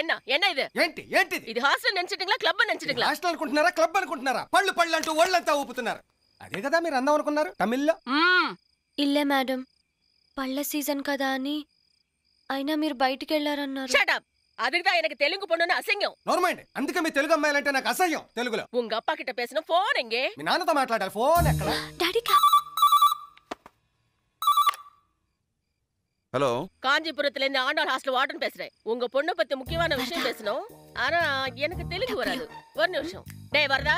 என்ன என்ன இது? ఏంటి ఏంటిది? ఇది హాస్టల్ నించటింగ్లా క్లబ్ నించటింగ్లా? హాస్టల్ అనుకుంటున్నారా క్లబ్ అనుకుంటున్నారా? పళ్ళు పళ్ళు అంటూ ఒళ్ళంతా ఊపుతున్నారు. అదే కదా మీరు అందం అనుకున్నారు తమిళ్లో. ఇల్లే మేడం, పళ్ళ సీజన్ కదా అని. అయినా మీరు బయటికి వెళ్ళారన్నారు. Shut up. அதுக்குதான் எனக்கு தெலுங்கு பொண்ணுன்னு அசிங்கம். నార్మల్. అందుకే మీ తెలుగు అమ్మాయిలంటే నాకు అసహ్యం తెలుగులో. உங்க அப்பா கிட்ட பேசணும். ఫోన్ எங்கே? మీ నాన్నతో మాట్లాడాలి. ఫోన్ ఎక్కడ? డాడీ ஹலோ, காஞ்சிபுரத்துல இருந்து ஆண்டாள் ஹாஸ்டல் வார்டன் பேசுறேன். உங்க பொண்ணு பத்தி முக்கியமான விஷயம் பேசணும். ஆனா எனக்கு தெலுங்கு வராது. ஒரு நிமிஷம். டேய் வரதா?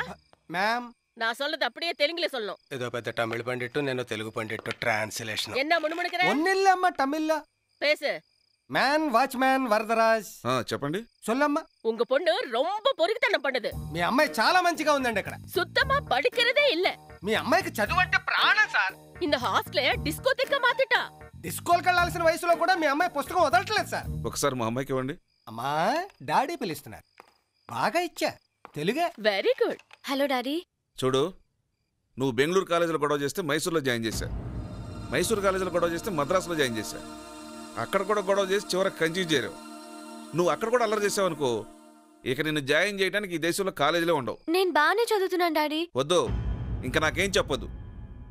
మ్యామ్, நான் சொல்றது அப்படியே தெலுங்குல சொல்லணும். ఏదో పెద్ద తమిళ పండిట్టు నేను తెలుగు పండిట్టు ట్రాన్స్లేషన్. என்ன முணுமுணுக்குற? ఒన్నిల్లమ్మ తమిళ్లో பேசு. Man watchman Varadaraj. చెప్పండి. సొల్లమ్మ. உங்க பொண்ணு ரொம்ப பொறுக்கித்தனம் பண்ணுது. మీ అమ్మాయి చాలా మంచిగా ఉందండి ఇక్కడ. சுத்தமா படிக்கிறதே இல்ல. మీ అమ్మాయికి చదువు అంటే ప్రాణం సార్. இந்த ஹாஸ்டலே డిస్కోథెక్క మాతిటా. డిస్కోల్కి వెళ్ళాల్సిన వయసులో కూడా మీ అమ్మాయి పుస్తకం వదలట్లేదు సార్. ఒకసారి మా అమ్మాయికి ఇవ్వండి. అమ్మా, డాడీ పిలుస్తున్నారు. బాగా ఇచ్చా తెలుగే. Very good. Hello daddy. చూడు, నువ్వు బెంగళూరు కాలేజీలో గొడవ చేస్తే మైసూర్లో జాయిన్ చేశా. మైసూరు కాలేజీలో గొడవ చేస్తే మద్రాసులో జాయిన్ చేశా. అక్కడ కూడా గొడవ చేసి చివరికి కన్ఫ్యూజ్ చేయరు. నువ్వు అక్కడ కూడా అల్లరి చేసావు అనుకో, ఇక నిన్ను జాయిన్ చేయడానికి ఈ దేశంలో కాలేజీలో ఉండవు. నేను బాగానే చదువుతున్నాను డాడీ. వద్దు, ఇంకా నాకేం చెప్పొద్దు.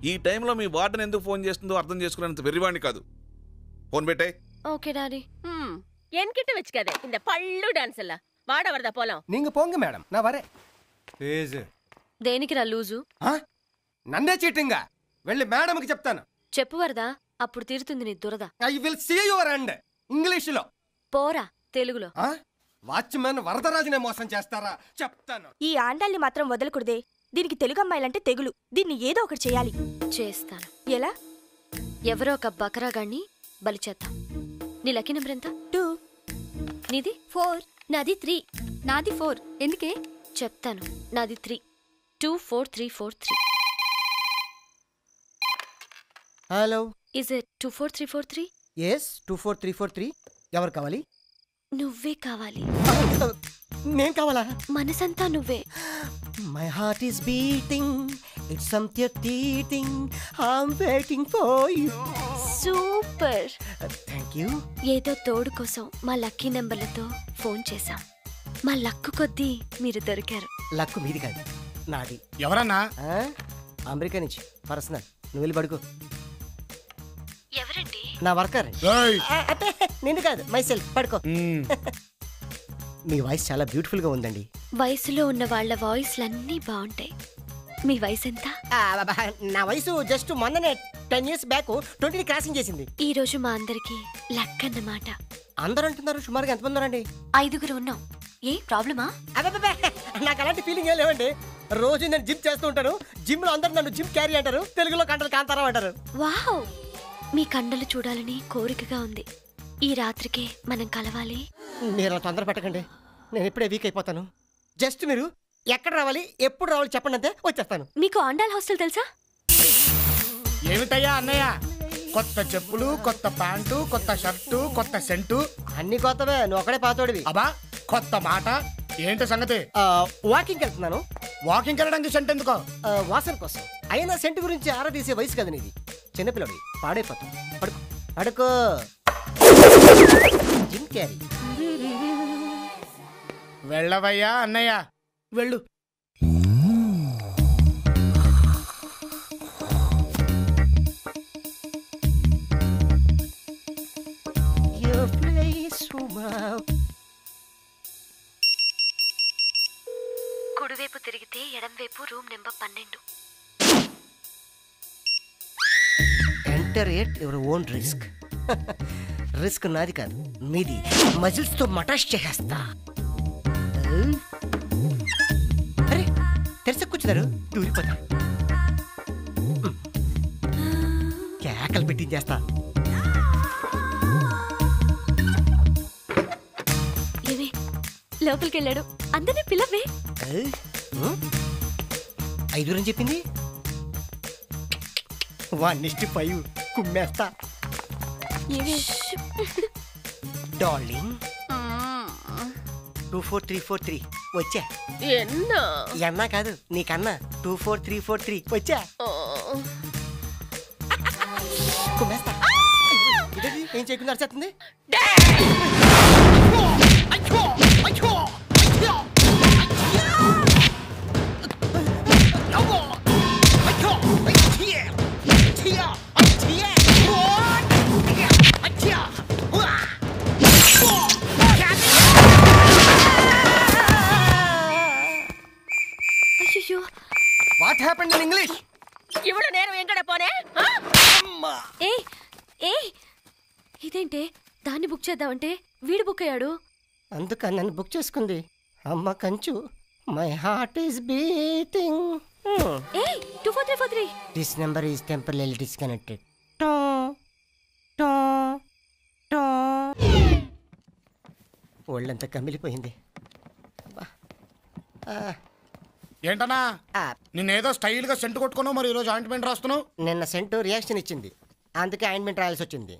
ఈ టైంలో మీ వార్డెన్ ఎందుకు ఫోన్ చేస్తుందో అర్థం చేసుకునేంత వెర్రివాణ్ణి కాదు. ఫోన్ పెట్టే. Okay daddy. என்கிட்ட வச்சுக்காதே இந்த பள்ளு டான்ஸ் எல்லாம். வாட வரதா போலாம். நீங்க போங்க மேடம், நான் வரேன். ప్లీజ్. దేనికి రా లూజు? నన్నే చీటింగా? వెళ్ళి మేడంకి చెప్తాను. చెప్పు వరదా, అప్పుడు తీరుతుంది నీ దురద. I will see your end. ఇంగ్లీషులో పోరా తెలుగులో. వాచ్మెన్ వరదరాజునే మోసం చేస్తారా? చెప్తాను. ఈ ఆండాల్ని మాత్రం వదలకూడదే. దీనికి తెలుగు అమ్మాయిలంటే తెగులు. దీన్ని ఏదో ఒకటి చేయాలి. చేస్తాను. ఎలా? ఎవరో ఒక బకరాగాన్ని బలి చేద్దాం. నీ లక్కీ నెంబర్ ఎంత? 2. నీది? 4. నాది 3. నాది 4. ఎందుకే? చెప్తాను. నాది 3. 24343. Hello, is it 24343? ఎస్ 24343. ఎవరు కావాలి? నువ్వే కావాలి. నేను కావాలా? మనసంతా నువ్వే. My heart is beating, it's something teething, I'm waiting for you. Super. Thank you. ఏదో తోడు కోసం మా లక్కీ నెంబర్లతో ఫోన్ చేశాం. మా లక్కు కొద్దీ మీరు దొరికారు. లక్కు మీది కాదు, నాది. ఎవరన్నా? అమెరికా నుంచి పర్సనల్. నువ్వు వెళ్ళి పడుకో. ఎవరండి? నా వర్కర్. అంటే నిన్ను కాదు, మై సెల్ఫ్. పడుకో. మీ వాయిస్ చాలా బ్యూటిఫుల్ గా ఉందండి. వయసులో ఉన్న వాళ్ళ వాయిస్లన్నీ బాగుంటాయి. మీ వయసు ఎంత? నా వయసు జస్ట్ మొన్ననే 10 years బ్యాక్ 20 క్రాసింగ్ చేసింది. ఈ రోజు మా అందరికి లక్ అన్నమాట. అందరూ అంటున్నారు. సుమారుగా ఎంతమంది ఉన్నారండి? 5 ఉన్నాం. ఏ ప్రాబ్లమా? నాకు అలాంటి ఫీలింగ్ ఏం లేవండి. రోజు నేను జిమ్ చేస్తూ ఉంటాను. జిమ్ లో అందరూ నన్ను జిమ్ క్యారీ అంటారు, తెలుగులో కండలు కాంతారా అంటారు. వావ్, మీ కండలు చూడాలని కోరికగా ఉంది. ఈ రాత్రికే మనం కలవాలి. మీరు తొందర పెట్టకండి, నేను ఇప్పుడే వీక్ అయిపోతాను. జస్ట్ మీరు ఎక్కడ రావాలి, ఎప్పుడు రావాలి చెప్పండి, అంతే వచ్చేస్తాను. మీకు ఆండాల్ హాస్టల్ తెలుసా? ఏమిటయ్యా అన్నయ్య? కొత్త చెప్పులు, కొత్త ప్యాంటు, కొత్త షర్టు, కొత్త సెంటు, అన్ని కొత్తవే. నువ్వు ఒకడే పాతోడివి. అబ్బా కొత్త మాట ఏంటి సంగతి? వాకింగ్ వెళ్తున్నాను. వాకింగ్ వెళ్ళడానికి సెంట్ ఎందుకో? వాసన కోసం. అయినా సెంటు గురించి ఆరా తీసే వయసు కదా నీది. చిన్నపిల్లడి పాడైపోతావు. పడుకో పడుకో. Jim Carrey. వెళ్ళవయ్యా అన్నయ్య, వెళ్ళు. కుడివైపు తిరిగితే ఎడంవైపు room number 12. Enter at your own risk. Risk నాది కాదు, మీది. మజిల్స్ తో మటాష్ చేసేస్తా. అరే తెరస కూర్చున్నారు, దూరిపోతా. కేకలు పెట్టించేస్తా. ఏమే లోపలికి వెళ్ళాడు, అందరినీ పిల్లవే. 5 అని చెప్పింది. 1:5 కుమ్మేస్తా. డార్లింగ్ 24343 వచ్చా. ఎన్నా కాదు నీకన్నా. 24343 వచ్చా. కుమ్మేస్తా. ఏం చేయకుండా అరిచేస్తుంది. అయ్యో వాట్ హ్యాపెండ్ ఇన్ ఇంగ్లీష్? ఇవిడ నేను ఎంకడ పోనే ఏ ఏ ఇదేంటే దాన్ని బుక్ చేద్దామంటే వీడు బుక్ అయ్యాడు. అందుకని నన్ను బుక్ చేసుకుంది. అమ్మ కంచు, my heart is beating. A 2443 this number is temporary disconnected. ఒళ్ళంతా కమిలిపోయింది. ఏంటన్నా ఆ, నిన్నేదో స్టైల్ గా సెంటు కొట్టుకున్నావు, మరి ఈరోజు ఆయింట్మెంట్ రాస్తున్నావు. నిన్న సెంటు రియాక్షన్ ఇచ్చింది, అందుకే ఆయింట్మెంట్ రాయాల్సి వచ్చింది.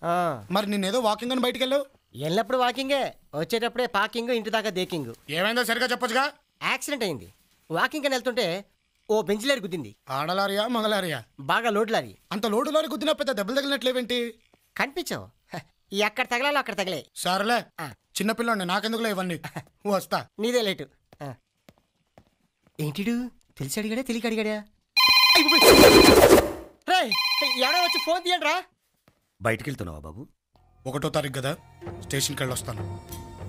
ఆ, మరి నిన్నేదో వాకింగ్ అని బయటికి వెళ్ళావు. వెళ్ళినప్పుడు వాకింగే, వచ్చేటప్పుడే పార్కింగ్, ఇంటి దాకా దేకింగ్. ఏమైందో సరిగా చెప్పొచ్చుగా. యాక్సిడెంట్ అయింది. వాకింగ్ అని వెళ్తుంటే ఓ బెంచ్ లారీ గుద్దింది. ఆడలారియా మగలారియా? బాగా లోడ్ లారీ. అంత లోటు లారీ గుద్దినా పెద్ద దెబ్బలు తగిలినట్లేవేంటి? కనిపించావు. ఎక్కడ తగలాలో అక్కడ తగలే. సరేలే, ఆ. చిన్నపిల్లండి, నాకెందుకులే ఇవన్నీ. వస్తా. నీదే లేటు. ఏంటిడు తెలిసి అడిగాడా తెలియక అడిగాడా? ఎవడో వచ్చి ఫోన్ తీయండి రా. బయటికి వెళ్తున్నావా బాబు? 1వ తారీఖు కదా, స్టేషన్కి వెళ్ళి వస్తాను.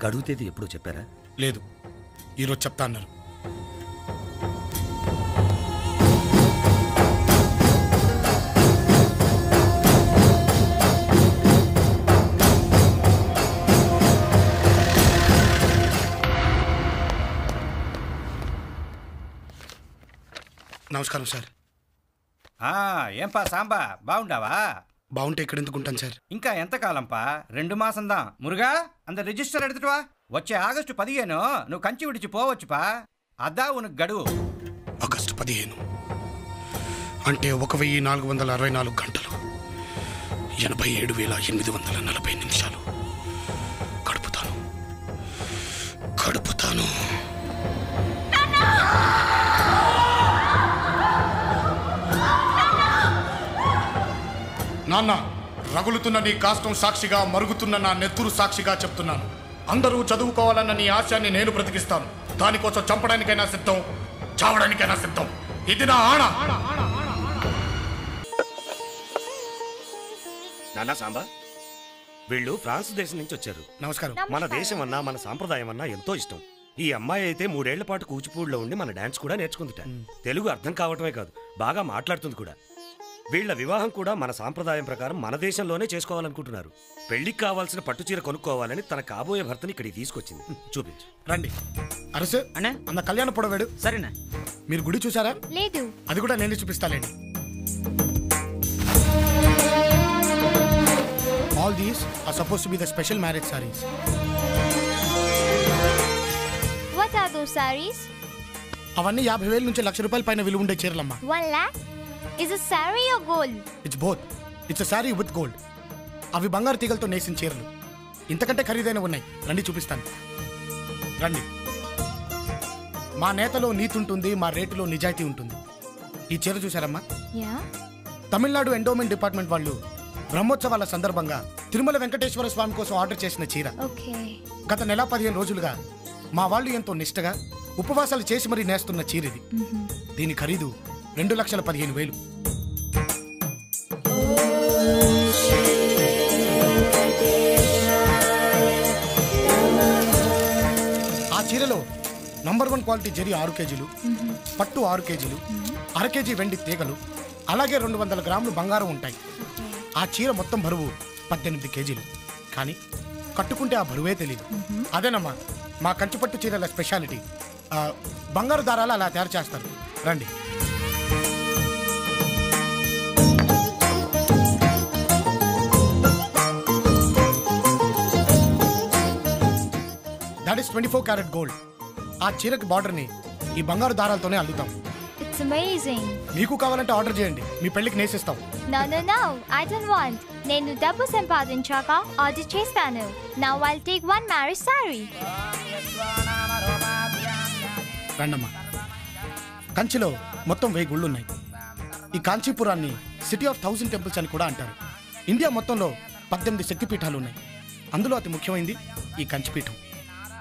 గడువు తేదీ ఎప్పుడో చెప్పారా? లేదు, ఈరోజు చెప్తా అన్నారు. నమస్కారం సార్. ఏంపా సాంబా, బాగుండావా? బాగుంటే ఇక్కడ ఎందుకుంటాను సార్? ఇంకా ఎంతకాలంపా? 2 మాసందా మురుగా. అంత రిజిస్టర్ ఎడుతువా? వచ్చే ఆగస్టు 15 నువ్వు కంచి విడిచి పోవచ్చుపా. అద్దా ఉనకు గడువు. ఆగస్టు 15 అంటే 1464 గంటలు, 87,840 నిమిషాలు. కడుపుతాను. నాన్న, రగులుతున్న నీ కాష్టం సాక్షిగా, మరుగుతున్న నా నెత్తురు సాక్షిగా చెప్తున్నాను. అందరూ చదువుకోవాలన్న నీ ఆశయాన్ని నేను బ్రతికిస్తాను. దానికోసం చంపడానికైనా సిద్ధం, చావడానికైనా సిద్ధం. ఇది నా ఆణ. నానా సాంబా, వీళ్ళు ఫ్రాన్స్ దేశం నుంచి వచ్చారు. నమస్కారం. మన దేశం అన్నా మన సాంప్రదాయం అన్నా ఎంతో ఇష్టం. ఈ అమ్మాయి అయితే 3 ఏళ్ల పాటు కూచిపూడిలో ఉండి మన డాన్స్ కూడా నేర్చుకుందిట. తెలుగు అర్థం కావటమే కాదు, బాగా మాట్లాడుతుంది కూడా. వీళ్ల వివాహం కూడా మన సాంప్రదాయం ప్రకారం మన దేశంలోనే చేసుకోవాలనుకుంటున్నారు. పెళ్లికి కావాల్సిన పట్టుచీర కొనుక్కోవాలని తన కాబోయే భర్తని ఇక్కడికి తీసుకొచ్చింది. చూపించు. రండి. అరసు అన్నా, అన్న కళ్యాణ పొడవాడు. సరేనా? మీరు గుడి చూసారా? లేదు. అది కూడా నేను చూపిస్తాలేండి. All these are suppose to be the special marriage sarees. What are those sarees? అవన్నీ 50,000 నుంచి ₹1,00,000 పైన విలువ ఉండే చీరలమ్మా. 1 lakh? Is a saree or gold? It's both. It's a saree with gold. అవి బంగారు తీగలతో నేసిన చీరలు. ఇంతకంటే ఖరీదైన ఉన్నాయి. రండి చూపిస్తాను. రండి. మా నేతలో నీతి ఉంటుంది, మా రేటులో నిజాయితీ ఉంటుంది. ఈ చీర చూసారమ్మా? Yeah. తమిళనాడు ఎండోమెంట్ డిపార్ట్మెంట్ వాళ్ళు బ్రహ్మోత్సవాల సందర్భంగా తిరుమల వెంకటేశ్వర స్వామి కోసం ఆర్డర్ చేసిన చీర. Okay. గత నెల 15 రోజులుగా మా వాళ్ళు ఎంతో నిష్టగా ఉపవాసాలు చేసి మరీ నేస్తున్న చీర ఇది. దీని ఖరీదు 2,15,000. ఆ చీరలో నంబర్ 1 క్వాలిటీ జరీ 6 కేజీలు, పట్టు 6 కేజీలు, 1/2 కేజీ వెండి తీగలు, అలాగే 200 గ్రాములు బంగారం ఉంటాయి. ఆ చీర మొత్తం బరువు 18 కేజీలు. కానీ కట్టుకుంటే ఆ బరువే తెలియదు. అదేనమ్మా మా కంచిపట్టు చీరల స్పెషాలిటీ. బంగారు దారాలు అలా తయారు చేస్తారు. రండి. That is 24 carat gold. ఆ చీరకి బార్డర్ ని ఈ బంగారు దారాలతోనే అల్లుతాం. It's amazing. మీకు కావాలంటే ఆర్డర్ చేయండి, మీ పెళ్లికి నేసిస్తాం. No, I don't want. నేను డబ్బు సంపాదించాక ఆర్డర్ చేస్తాను. Now I'll take 1 marriage saree. రండమ్మా. కంచిలో మొత్తం 1000 గుళ్ళు ఉన్నాయి. ఈ కాంచీపురాన్ని సిటీ ఆఫ్ 1000 టెంపుల్స్ అని కూడా అంటారు. ఇండియా మొత్తంలో 18 శక్తిపీఠాలు ఉన్నాయి. అందులో అతి ముఖ్యమైనది ఈ కంచిపీఠం.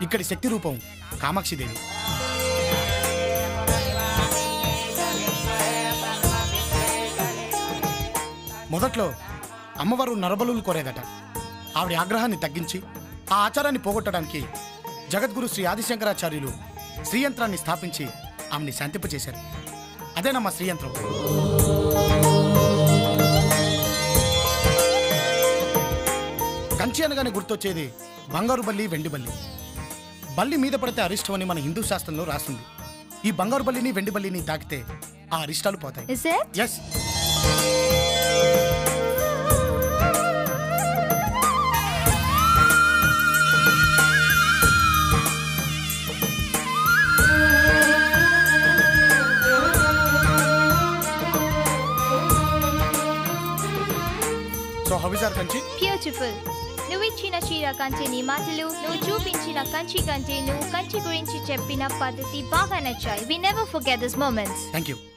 ఇక్కడి శక్తి రూపం కామాక్షిదేవి. మొదట్లో అమ్మవారు నరబలులు కోరేదట. ఆవిడ ఆగ్రహాన్ని తగ్గించి ఆ ఆచారాన్ని పోగొట్టడానికి జగద్గురు శ్రీ ఆదిశంకరాచార్యులు శ్రీయంత్రాన్ని స్థాపించి ఆమెని శాంతింపచేశారు. అదేనమ్మా శ్రీయంత్రం. కంచి అనగానే గుర్తొచ్చేది బంగారు బల్లి, వెండి బల్లి. బల్లి మీద పడితే అరిష్టం అని మన హిందూ శాస్త్రంలో రాస్తుంది. ఈ బంగారు బల్లిని, వెండి బల్లిని తాకితే ఆ అరిష్టాలు పోతాయి. Yes. So how is our Kanchi? Beautiful. నువ్వు ఇచ్చిన చీర కంచి, నీ మాటలు, నువ్వు చూపించిన కంచి కంటే నువ్వు కంచి గురించి చెప్పిన పద్ధతి బాగా నచ్చాయి. We never forget these moments. Thank you.